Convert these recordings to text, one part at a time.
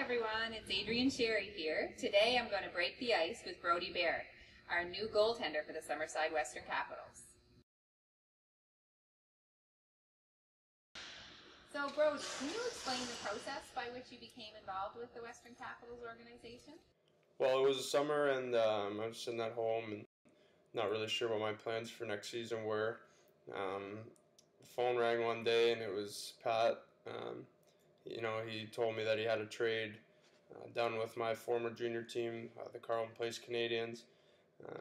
everyone, it's Adrienne Sherry here. Today I'm going to break the ice with Brodie Barrick, our new goaltender for the Summerside Western Capitals. So Brodie, can you explain the process by which you became involved with the Western Capitals organization? Well, it was a summer and I was sitting at home and not really sure what my plans for next season were. The phone rang one day and it was Pat. He told me that he had a trade done with my former junior team, the Carleton Place Canadians.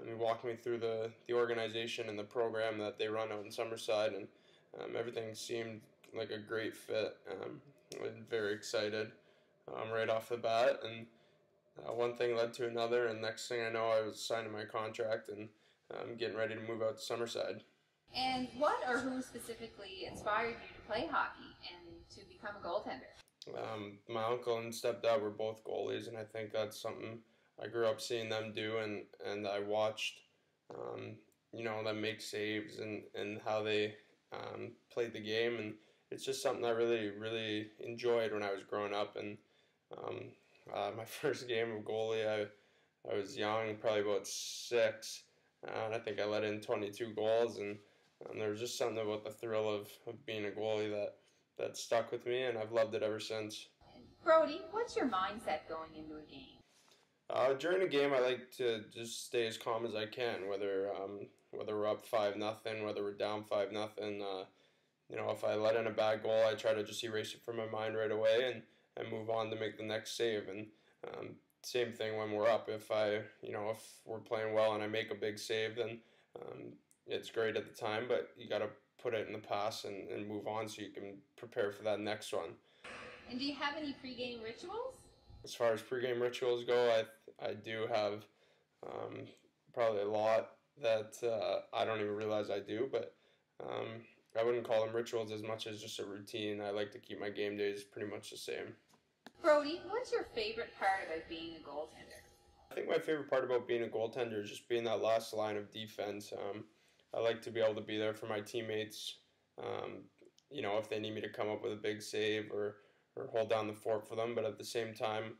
He walked me through the organization and the program that they run out in Summerside, and everything seemed like a great fit. I was very excited right off the bat, and one thing led to another, and next thing I know, I was signing my contract and getting ready to move out to Summerside. And what or who specifically inspired you to play hockey and to become a goaltender? My uncle and stepdad were both goalies, and I think that's something I grew up seeing them do, and I watched, them make saves and how they played the game, and it's just something I really, really enjoyed when I was growing up. And my first game of goalie, I was young, probably about 6, and I think I let in 22 goals, and there was just something about the thrill of being a goalie that stuck with me, and I've loved it ever since. Brodie, what's your mindset going into a game? During a game, I like to just stay as calm as I can, whether we're up 5-0, whether we're down 5-0. If I let in a bad goal, I try to just erase it from my mind right away and move on to make the next save. And same thing when we're up. If we're playing well and I make a big save, then it's great at the time, but you got to put it in the past and move on so you can prepare for that next one. And do you have any pregame rituals? As far as pregame rituals go, I do have probably a lot that I don't even realize I do, but I wouldn't call them rituals as much as just a routine. I like to keep my game days pretty much the same. Brodie, what's your favorite part about being a goaltender? I think my favorite part about being a goaltender is just being that last line of defense. I like to be able to be there for my teammates, if they need me to come up with a big save or hold down the fort for them. But at the same time,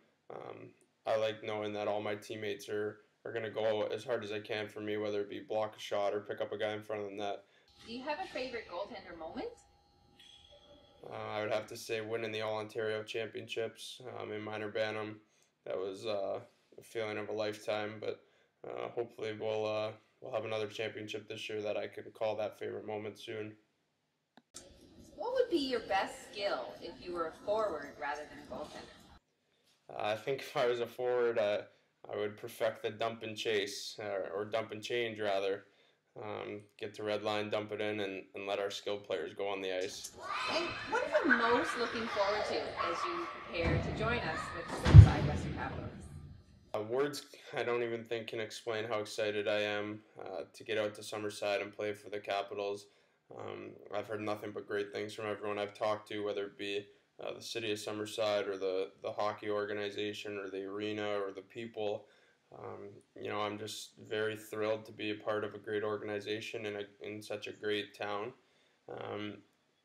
I like knowing that all my teammates are going to go as hard as they can for me, whether it be block a shot or pick up a guy in front of the net. Do you have a favorite goaltender moment? I would have to say winning the All-Ontario Championships in minor bantam. That was a feeling of a lifetime, but hopefully we'll have another championship this year that I can call that favorite moment soon. What would be your best skill if you were a forward rather than a goaltender? I think if I was a forward, I would perfect the dump and chase, or dump and change rather. Get to red line, dump it in, and let our skilled players go on the ice. And what are you most looking forward to as you prepare to join us with the Summerside Western Capitals? Words I don't even think can explain how excited I am to get out to Summerside and play for the Capitals. I've heard nothing but great things from everyone I've talked to, whether it be the city of Summerside or the hockey organization or the arena or the people. I'm just very thrilled to be a part of a great organization in such a great town.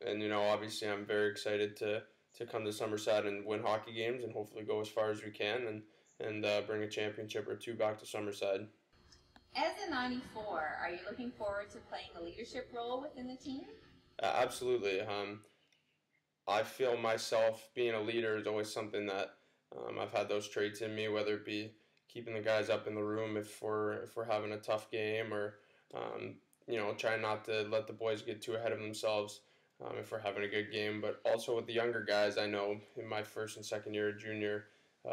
Obviously I'm very excited to come to Summerside and win hockey games and hopefully go as far as we can and bring a championship or two back to Summerside. As a 94, are you looking forward to playing a leadership role within the team? Absolutely. I feel myself being a leader is always something that I've had those traits in me, whether it be keeping the guys up in the room if we're having a tough game, or trying not to let the boys get too ahead of themselves if we're having a good game. But also with the younger guys, I know in my first and second year of junior,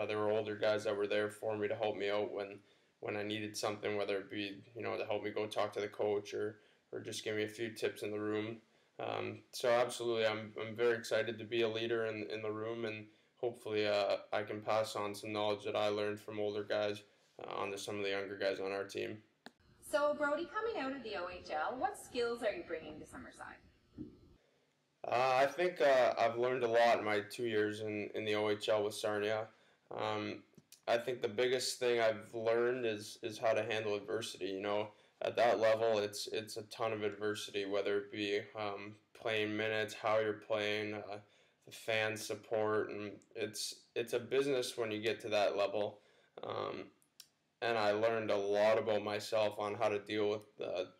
there were older guys that were there for me to help me out when I needed something, whether it be to help me go talk to the coach or just give me a few tips in the room. So absolutely, I'm very excited to be a leader in the room, and hopefully I can pass on some knowledge that I learned from older guys onto some of the younger guys on our team. So Brodie, coming out of the OHL, what skills are you bringing to Summerside? I think I've learned a lot in my 2 years in the OHL with Sarnia. I think the biggest thing I've learned is how to handle adversity. At that level, it's a ton of adversity, whether it be playing minutes, how you're playing, the fan support, and it's a business when you get to that level. And I learned a lot about myself on how to deal with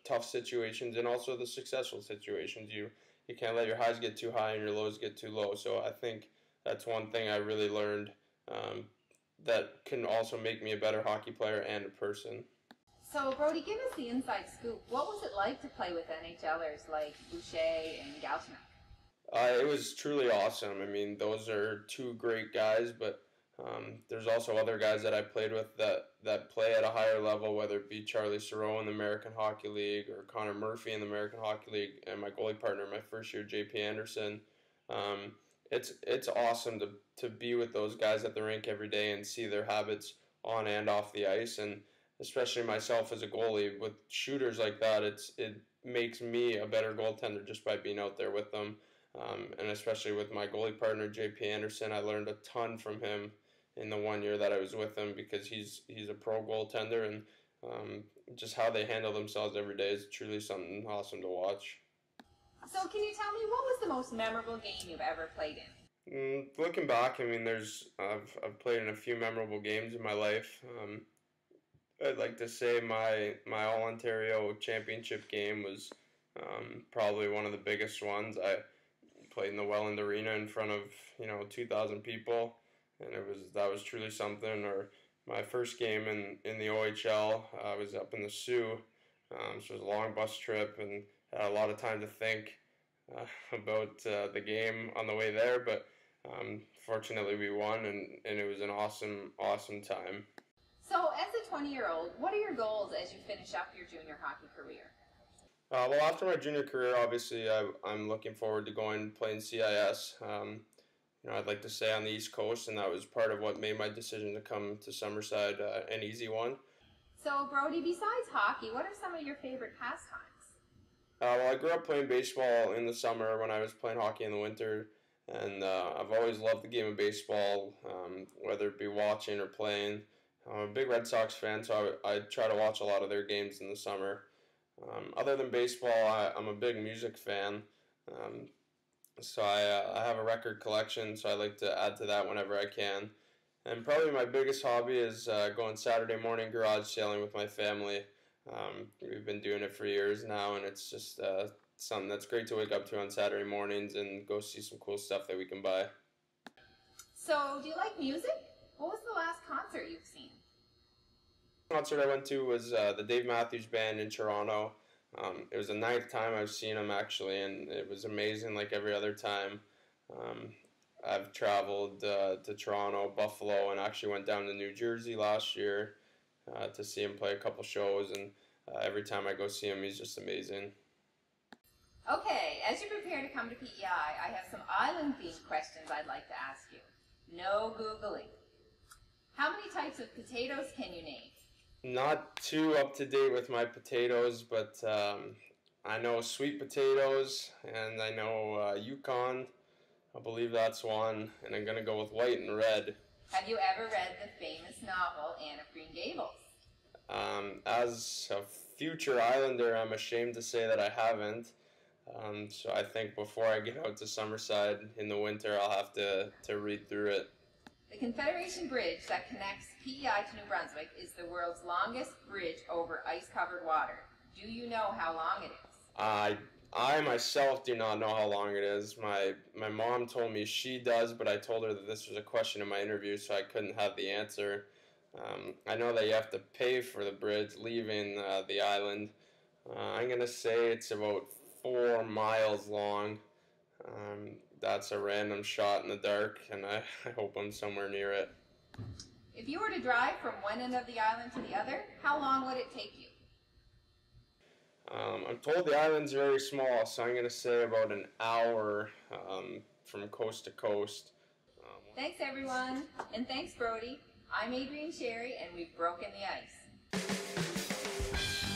tough situations and also the successful situations. You can't let your highs get too high and your lows get too low. So I think that's one thing I really learned, that can also make me a better hockey player and a person. So, Brodie, give us the inside scoop. What was it like to play with NHLers like Boucher and Galchenyuk? It was truly awesome. I mean, those are two great guys, but there's also other guys that I played with that play at a higher level, whether it be Charlie Sauro in the American Hockey League or Connor Murphy in the American Hockey League, and my goalie partner my first year, JP Anderson. It's awesome to be with those guys at the rink every day and see their habits on and off the ice, and especially myself as a goalie with shooters like that, it makes me a better goaltender just by being out there with them. And especially with my goalie partner, JP Anderson, I learned a ton from him in the 1 year that I was with him, because he's a pro goaltender, and just how they handle themselves every day is truly something awesome to watch. So can you tell me, what was the most memorable game you've ever played in? Looking back, I mean, I've played in a few memorable games in my life. I'd like to say my All-Ontario championship game was probably one of the biggest ones. I played in the Welland Arena in front of 2,000 people, and that was truly something. Or my first game in the OHL, I was up in the Sioux, so it was a long bus trip and had a lot of time to think about the game on the way there. But fortunately, we won, and it was an awesome time. So, as a 20-year-old, what are your goals as you finish up your junior hockey career? Well, after my junior career, obviously, I'm looking forward to going and playing CIS. I'd like to stay on the East Coast, and that was part of what made my decision to come to Summerside an easy one. So, Brodie, besides hockey, what are some of your favorite pastimes? Well, I grew up playing baseball in the summer when I was playing hockey in the winter, and I've always loved the game of baseball, whether it be watching or playing. I'm a big Red Sox fan, so I try to watch a lot of their games in the summer. Other than baseball, I'm a big music fan, so I have a record collection, so I like to add to that whenever I can. And probably my biggest hobby is going Saturday morning garage sailing with my family. We've been doing it for years now, and it's just something that's great to wake up to on Saturday mornings and go see some cool stuff that we can buy. So, do you like music? What was the last concert you've seen? The concert I went to was the Dave Matthews Band in Toronto. It was the 9th time I've seen them, actually, and it was amazing like every other time. I've traveled to Toronto, Buffalo, and actually went down to New Jersey last year to see him play a couple shows, and every time I go see him, he's just amazing. Okay, as you prepare to come to PEI, I have some island-themed questions I'd like to ask you. No Googling. How many types of potatoes can you name? Not too up to date with my potatoes, but I know sweet potatoes, and I know Yukon. I believe that's one, and I'm going to go with white and red. Have you ever read the famous novel Anne of Green Gables? As a future Islander, I'm ashamed to say that I haven't. So I think before I get out to Summerside in the winter, I'll have to read through it. The Confederation Bridge that connects PEI to New Brunswick is the world's longest bridge over ice-covered water. Do you know how long it is? I myself do not know how long it is. My mom told me she does, but I told her that this was a question in my interview, so I couldn't have the answer. I know that you have to pay for the bridge leaving the island. I'm going to say it's about 4 miles long. That's a random shot in the dark, and I hope I'm somewhere near it. If you were to drive from one end of the island to the other, how long would it take you? I'm told the island's very small, so I'm going to say about an hour from coast to coast. Thanks, everyone, and thanks, Brodie. I'm Adrienne Sherry, and we've broken the ice.